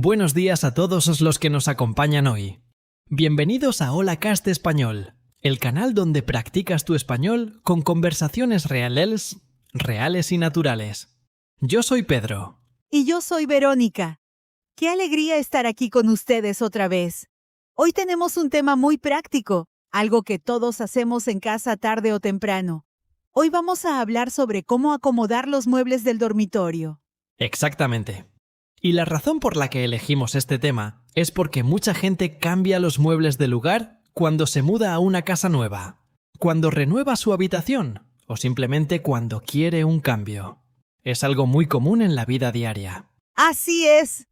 Buenos días a todos los que nos acompañan hoy. Bienvenidos a Hola Cast Español, el canal donde practicas tu español con conversaciones reales y naturales. Yo soy Pedro. Y yo soy Verónica. Qué alegría estar aquí con ustedes otra vez. Hoy tenemos un tema muy práctico, algo que todos hacemos en casa tarde o temprano. Hoy vamos a hablar sobre cómo acomodar los muebles del dormitorio. Exactamente. Y la razón por la que elegimos este tema es porque mucha gente cambia los muebles de lugar cuando se muda a una casa nueva, cuando renueva su habitación o simplemente cuando quiere un cambio. Es algo muy común en la vida diaria. Así es.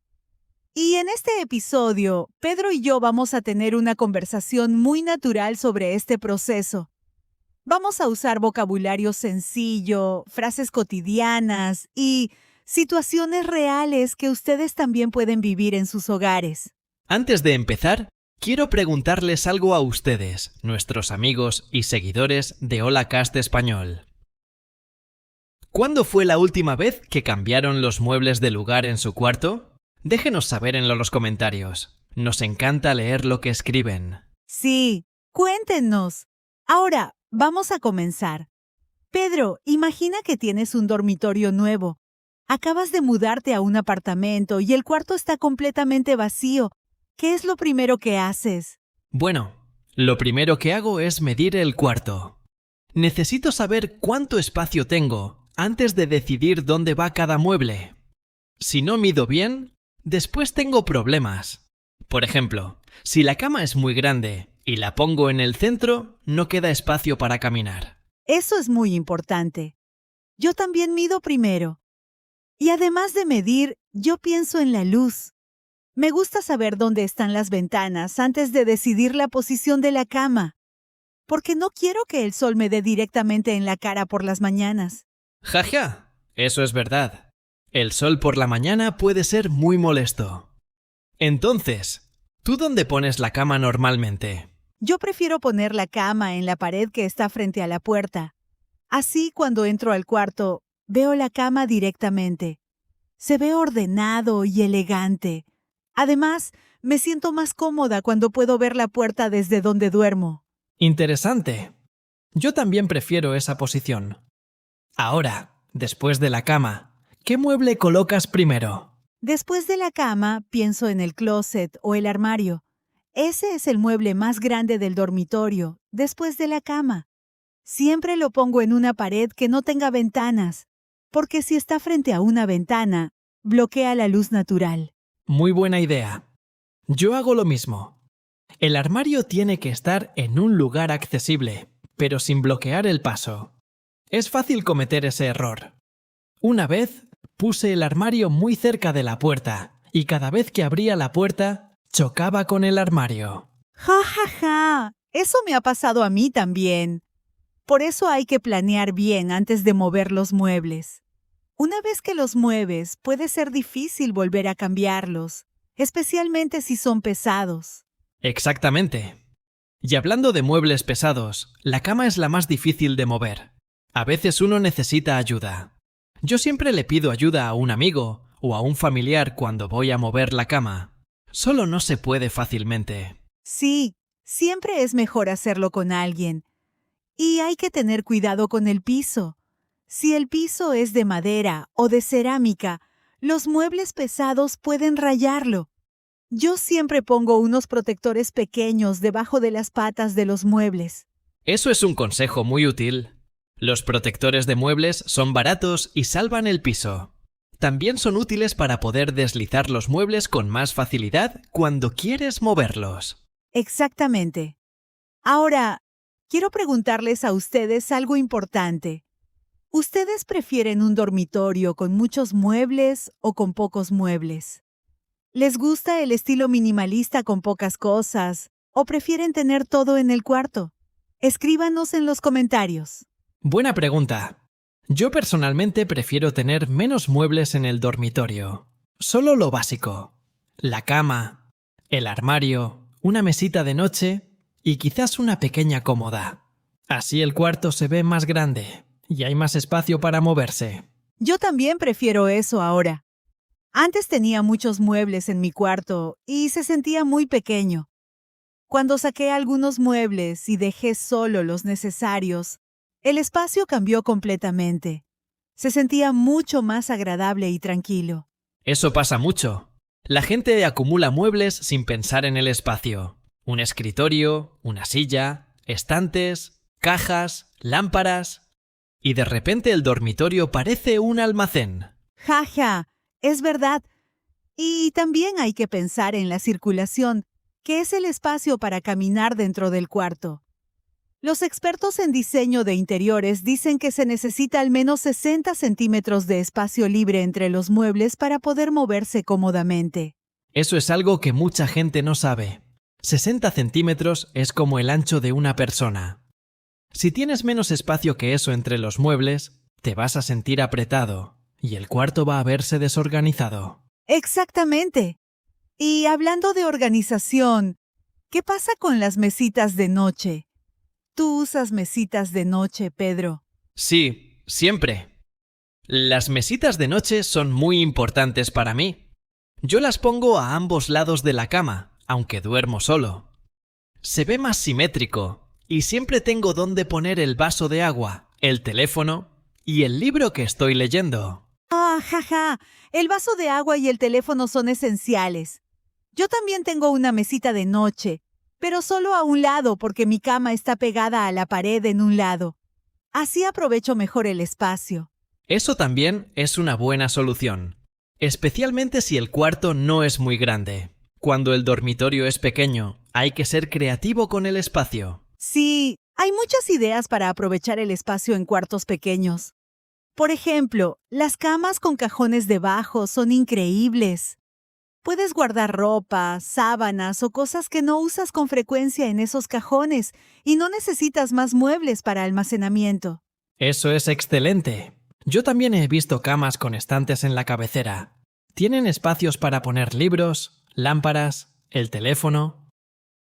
Y en este episodio, Pedro y yo vamos a tener una conversación muy natural sobre este proceso. Vamos a usar vocabulario sencillo, frases cotidianas y situaciones reales que ustedes también pueden vivir en sus hogares. Antes de empezar, quiero preguntarles algo a ustedes, nuestros amigos y seguidores de Hola Cast Español. ¿Cuándo fue la última vez que cambiaron los muebles de lugar en su cuarto? Déjenos saber en los comentarios. Nos encanta leer lo que escriben. Sí, cuéntenos. Ahora, vamos a comenzar. Pedro, imagina que tienes un dormitorio nuevo. Acabas de mudarte a un apartamento y el cuarto está completamente vacío. ¿Qué es lo primero que haces? Bueno, lo primero que hago es medir el cuarto. Necesito saber cuánto espacio tengo antes de decidir dónde va cada mueble. Si no mido bien, después tengo problemas. Por ejemplo, si la cama es muy grande y la pongo en el centro, no queda espacio para caminar. Eso es muy importante. Yo también mido primero. Y además de medir, yo pienso en la luz. Me gusta saber dónde están las ventanas antes de decidir la posición de la cama, porque no quiero que el sol me dé directamente en la cara por las mañanas. Jaja, eso es verdad. El sol por la mañana puede ser muy molesto. Entonces, ¿tú dónde pones la cama normalmente? Yo prefiero poner la cama en la pared que está frente a la puerta. Así, cuando entro al cuarto, veo la cama directamente. Se ve ordenado y elegante. Además, me siento más cómoda cuando puedo ver la puerta desde donde duermo. Interesante. Yo también prefiero esa posición. Ahora, después de la cama, ¿qué mueble colocas primero? Después de la cama, pienso en el closet o el armario. Ese es el mueble más grande del dormitorio, después de la cama. Siempre lo pongo en una pared que no tenga ventanas, porque si está frente a una ventana, bloquea la luz natural. Muy buena idea. Yo hago lo mismo. El armario tiene que estar en un lugar accesible, pero sin bloquear el paso. Es fácil cometer ese error. Una vez puse el armario muy cerca de la puerta y cada vez que abría la puerta chocaba con el armario. ¡Ja, ja, ja! Eso me ha pasado a mí también. Por eso hay que planear bien antes de mover los muebles. Una vez que los mueves, puede ser difícil volver a cambiarlos, especialmente si son pesados. Exactamente. Y hablando de muebles pesados, la cama es la más difícil de mover. A veces uno necesita ayuda. Yo siempre le pido ayuda a un amigo o a un familiar cuando voy a mover la cama. Solo no se puede fácilmente. Sí, siempre es mejor hacerlo con alguien. Y hay que tener cuidado con el piso. Si el piso es de madera o de cerámica, los muebles pesados pueden rayarlo. Yo siempre pongo unos protectores pequeños debajo de las patas de los muebles. Eso es un consejo muy útil. Los protectores de muebles son baratos y salvan el piso. También son útiles para poder deslizar los muebles con más facilidad cuando quieres moverlos. Exactamente. Ahora, quiero preguntarles a ustedes algo importante. ¿Ustedes prefieren un dormitorio con muchos muebles o con pocos muebles? ¿Les gusta el estilo minimalista con pocas cosas o prefieren tener todo en el cuarto? Escríbanos en los comentarios. Buena pregunta. Yo personalmente prefiero tener menos muebles en el dormitorio. Solo lo básico. La cama, el armario, una mesita de noche y quizás una pequeña cómoda. Así el cuarto se ve más grande y hay más espacio para moverse. Yo también prefiero eso ahora. Antes tenía muchos muebles en mi cuarto y se sentía muy pequeño. Cuando saqué algunos muebles y dejé solo los necesarios, el espacio cambió completamente. Se sentía mucho más agradable y tranquilo. Eso pasa mucho. La gente acumula muebles sin pensar en el espacio. Un escritorio, una silla, estantes, cajas, lámparas. Y de repente el dormitorio parece un almacén. Jaja, es verdad. Y también hay que pensar en la circulación, que es el espacio para caminar dentro del cuarto. Los expertos en diseño de interiores dicen que se necesita al menos 60 centímetros de espacio libre entre los muebles para poder moverse cómodamente. Eso es algo que mucha gente no sabe. 60 centímetros es como el ancho de una persona. Si tienes menos espacio que eso entre los muebles, te vas a sentir apretado y el cuarto va a verse desorganizado. Exactamente. Y hablando de organización, ¿qué pasa con las mesitas de noche? ¿Tú usas mesitas de noche, Pedro? Sí, siempre. Las mesitas de noche son muy importantes para mí. Yo las pongo a ambos lados de la cama, aunque duermo solo. Se ve más simétrico y siempre tengo dónde poner el vaso de agua, el teléfono y el libro que estoy leyendo. Jaja, el vaso de agua y el teléfono son esenciales. Yo también tengo una mesita de noche, pero solo a un lado porque mi cama está pegada a la pared en un lado. Así aprovecho mejor el espacio. Eso también es una buena solución, especialmente si el cuarto no es muy grande. Cuando el dormitorio es pequeño, hay que ser creativo con el espacio. Sí, hay muchas ideas para aprovechar el espacio en cuartos pequeños. Por ejemplo, las camas con cajones debajo son increíbles. Puedes guardar ropa, sábanas o cosas que no usas con frecuencia en esos cajones y no necesitas más muebles para almacenamiento. Eso es excelente. Yo también he visto camas con estantes en la cabecera. Tienen espacios para poner libros, lámparas, el teléfono.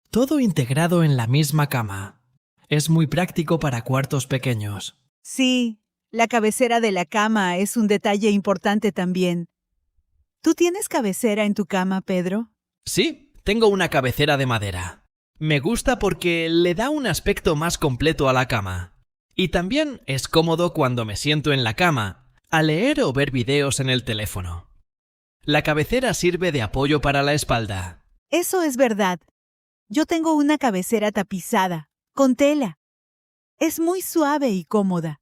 Todo integrado en la misma cama. Es muy práctico para cuartos pequeños. Sí, la cabecera de la cama es un detalle importante también. ¿Tú tienes cabecera en tu cama, Pedro? Sí, tengo una cabecera de madera. Me gusta porque le da un aspecto más completo a la cama. Y también es cómodo cuando me siento en la cama, a leer o ver videos en el teléfono. La cabecera sirve de apoyo para la espalda. Eso es verdad. Yo tengo una cabecera tapizada, con tela. Es muy suave y cómoda.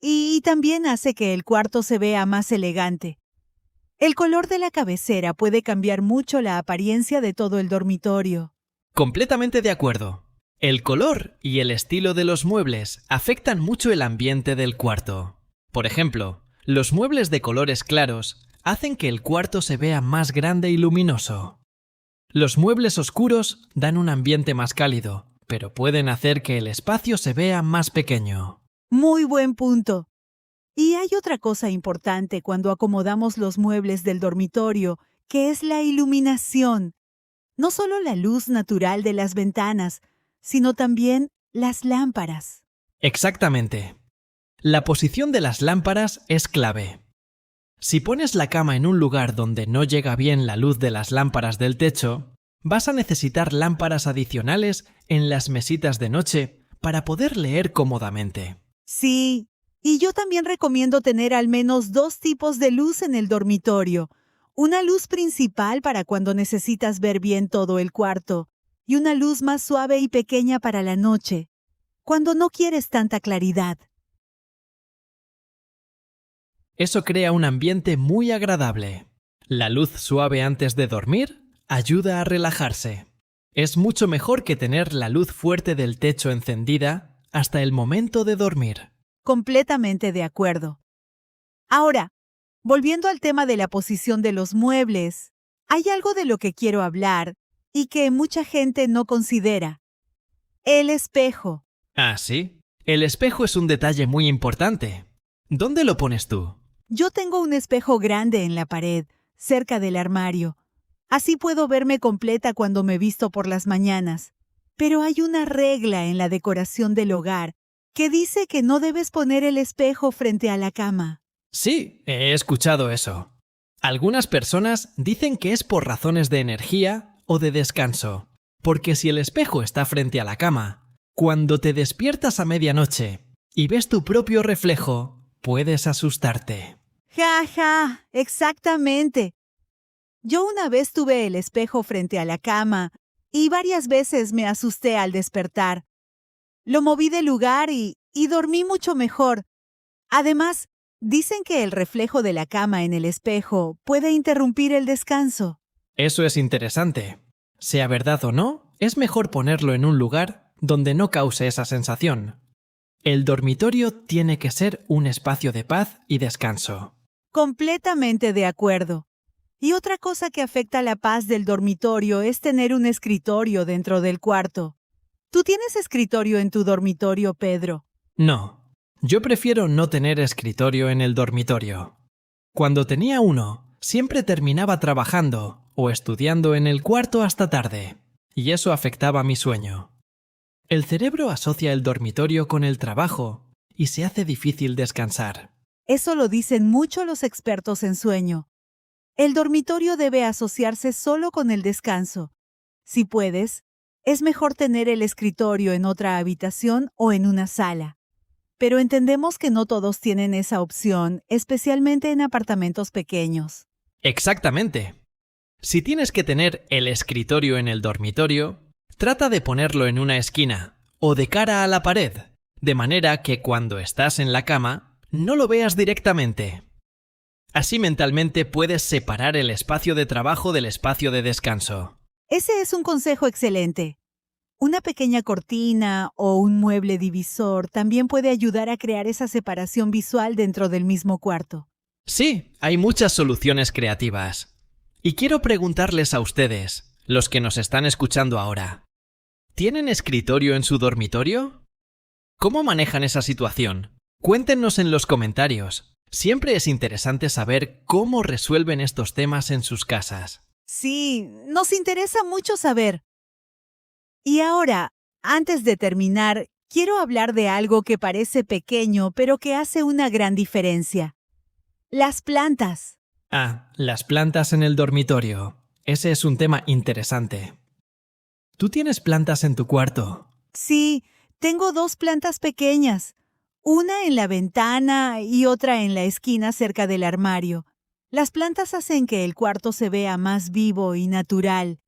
Y también hace que el cuarto se vea más elegante. El color de la cabecera puede cambiar mucho la apariencia de todo el dormitorio. Completamente de acuerdo. El color y el estilo de los muebles afectan mucho el ambiente del cuarto. Por ejemplo, los muebles de colores claros hacen que el cuarto se vea más grande y luminoso. Los muebles oscuros dan un ambiente más cálido, pero pueden hacer que el espacio se vea más pequeño. Muy buen punto. Y hay otra cosa importante cuando acomodamos los muebles del dormitorio, que es la iluminación. No solo la luz natural de las ventanas, sino también las lámparas. Exactamente. La posición de las lámparas es clave. Si pones la cama en un lugar donde no llega bien la luz de las lámparas del techo, vas a necesitar lámparas adicionales en las mesitas de noche para poder leer cómodamente. Sí, y yo también recomiendo tener al menos 2 tipos de luz en el dormitorio. Una luz principal para cuando necesitas ver bien todo el cuarto y una luz más suave y pequeña para la noche, cuando no quieres tanta claridad. Eso crea un ambiente muy agradable. La luz suave antes de dormir ayuda a relajarse. Es mucho mejor que tener la luz fuerte del techo encendida hasta el momento de dormir. Completamente de acuerdo. Ahora, volviendo al tema de la posición de los muebles, hay algo de lo que quiero hablar y que mucha gente no considera. El espejo. Ah, sí. El espejo es un detalle muy importante. ¿Dónde lo pones tú? Yo tengo un espejo grande en la pared, cerca del armario. Así puedo verme completa cuando me visto por las mañanas. Pero hay una regla en la decoración del hogar que dice que no debes poner el espejo frente a la cama. Sí, he escuchado eso. Algunas personas dicen que es por razones de energía o de descanso, porque si el espejo está frente a la cama, cuando te despiertas a medianoche y ves tu propio reflejo, puedes asustarte. Ja, ja, exactamente. Yo una vez tuve el espejo frente a la cama y varias veces me asusté al despertar. Lo moví de lugar y dormí mucho mejor. Además, dicen que el reflejo de la cama en el espejo puede interrumpir el descanso. Eso es interesante. Sea verdad o no, es mejor ponerlo en un lugar donde no cause esa sensación. El dormitorio tiene que ser un espacio de paz y descanso. Completamente de acuerdo. Y otra cosa que afecta la paz del dormitorio es tener un escritorio dentro del cuarto. ¿Tú tienes escritorio en tu dormitorio, Pedro? No, yo prefiero no tener escritorio en el dormitorio. Cuando tenía uno, siempre terminaba trabajando o estudiando en el cuarto hasta tarde, y eso afectaba mi sueño. El cerebro asocia el dormitorio con el trabajo y se hace difícil descansar. Eso lo dicen mucho los expertos en sueño. El dormitorio debe asociarse solo con el descanso. Si puedes, es mejor tener el escritorio en otra habitación o en una sala. Pero entendemos que no todos tienen esa opción, especialmente en apartamentos pequeños. Exactamente. Si tienes que tener el escritorio en el dormitorio, trata de ponerlo en una esquina o de cara a la pared, de manera que cuando estás en la cama no lo veas directamente. Así mentalmente puedes separar el espacio de trabajo del espacio de descanso. Ese es un consejo excelente. Una pequeña cortina o un mueble divisor también puede ayudar a crear esa separación visual dentro del mismo cuarto. Sí, hay muchas soluciones creativas. Y quiero preguntarles a ustedes, los que nos están escuchando ahora, ¿tienen escritorio en su dormitorio? ¿Cómo manejan esa situación? Cuéntenos en los comentarios. Siempre es interesante saber cómo resuelven estos temas en sus casas. Sí, nos interesa mucho saber. Y ahora, antes de terminar, quiero hablar de algo que parece pequeño, pero que hace una gran diferencia. Las plantas. Ah, las plantas en el dormitorio. Ese es un tema interesante. ¿Tú tienes plantas en tu cuarto? Sí, tengo 2 plantas pequeñas. Una en la ventana y otra en la esquina cerca del armario. Las plantas hacen que el cuarto se vea más vivo y natural.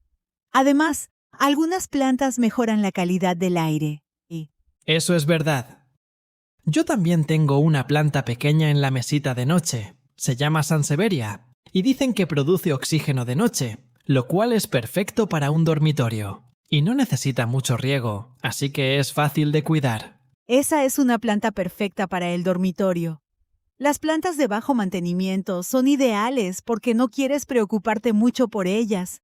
Además, algunas plantas mejoran la calidad del aire. Eso es verdad. Yo también tengo una planta pequeña en la mesita de noche. Se llama Sansevieria y dicen que produce oxígeno de noche, lo cual es perfecto para un dormitorio. Y no necesita mucho riego, así que es fácil de cuidar. Esa es una planta perfecta para el dormitorio. Las plantas de bajo mantenimiento son ideales porque no quieres preocuparte mucho por ellas.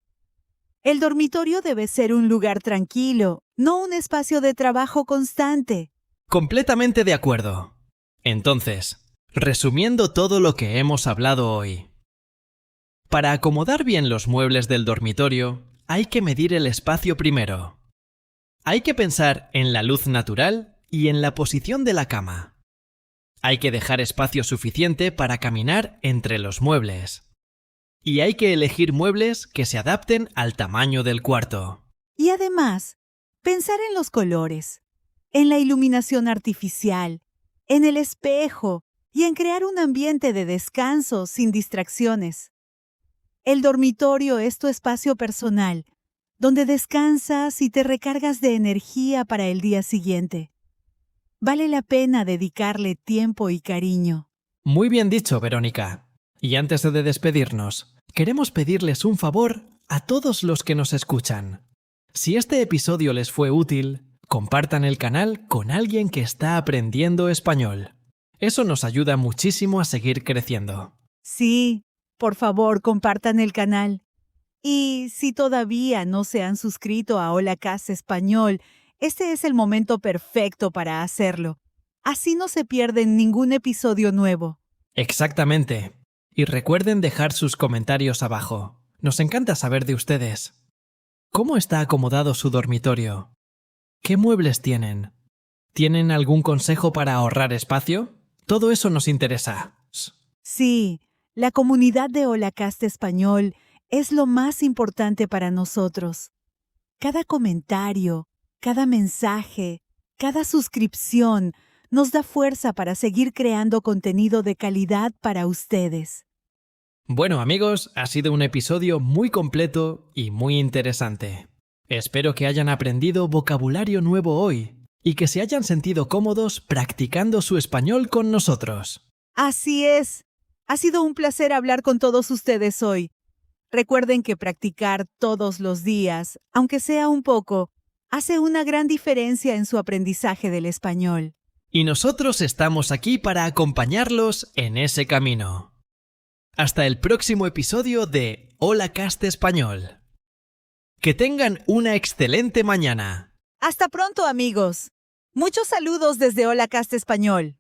El dormitorio debe ser un lugar tranquilo, no un espacio de trabajo constante. Completamente de acuerdo. Entonces, resumiendo todo lo que hemos hablado hoy. Para acomodar bien los muebles del dormitorio, hay que medir el espacio primero. Hay que pensar en la luz natural y en la posición de la cama. Hay que dejar espacio suficiente para caminar entre los muebles. Y hay que elegir muebles que se adapten al tamaño del cuarto. Y además, pensar en los colores, en la iluminación artificial, en el espejo y en crear un ambiente de descanso sin distracciones. El dormitorio es tu espacio personal, donde descansas y te recargas de energía para el día siguiente. Vale la pena dedicarle tiempo y cariño. Muy bien dicho, Verónica. Y antes de despedirnos, queremos pedirles un favor a todos los que nos escuchan. Si este episodio les fue útil, compartan el canal con alguien que está aprendiendo español. Eso nos ayuda muchísimo a seguir creciendo. Sí, por favor, compartan el canal. Y si todavía no se han suscrito a Hola Casa Español, este es el momento perfecto para hacerlo. Así no se pierden ningún episodio nuevo. Exactamente. Y recuerden dejar sus comentarios abajo. Nos encanta saber de ustedes. ¿Cómo está acomodado su dormitorio? ¿Qué muebles tienen? ¿Tienen algún consejo para ahorrar espacio? Todo eso nos interesa. Sí, La comunidad de Holacast Español es lo más importante para nosotros. Cada comentario, cada mensaje, cada suscripción nos da fuerza para seguir creando contenido de calidad para ustedes. Bueno, amigos, ha sido un episodio muy completo y muy interesante. Espero que hayan aprendido vocabulario nuevo hoy y que se hayan sentido cómodos practicando su español con nosotros. Así es. Ha sido un placer hablar con todos ustedes hoy. Recuerden que practicar todos los días, aunque sea un poco, hace una gran diferencia en su aprendizaje del español. Y nosotros estamos aquí para acompañarlos en ese camino. Hasta el próximo episodio de Holacast Español. Que tengan una excelente mañana. Hasta pronto, amigos. Muchos saludos desde Holacast Español.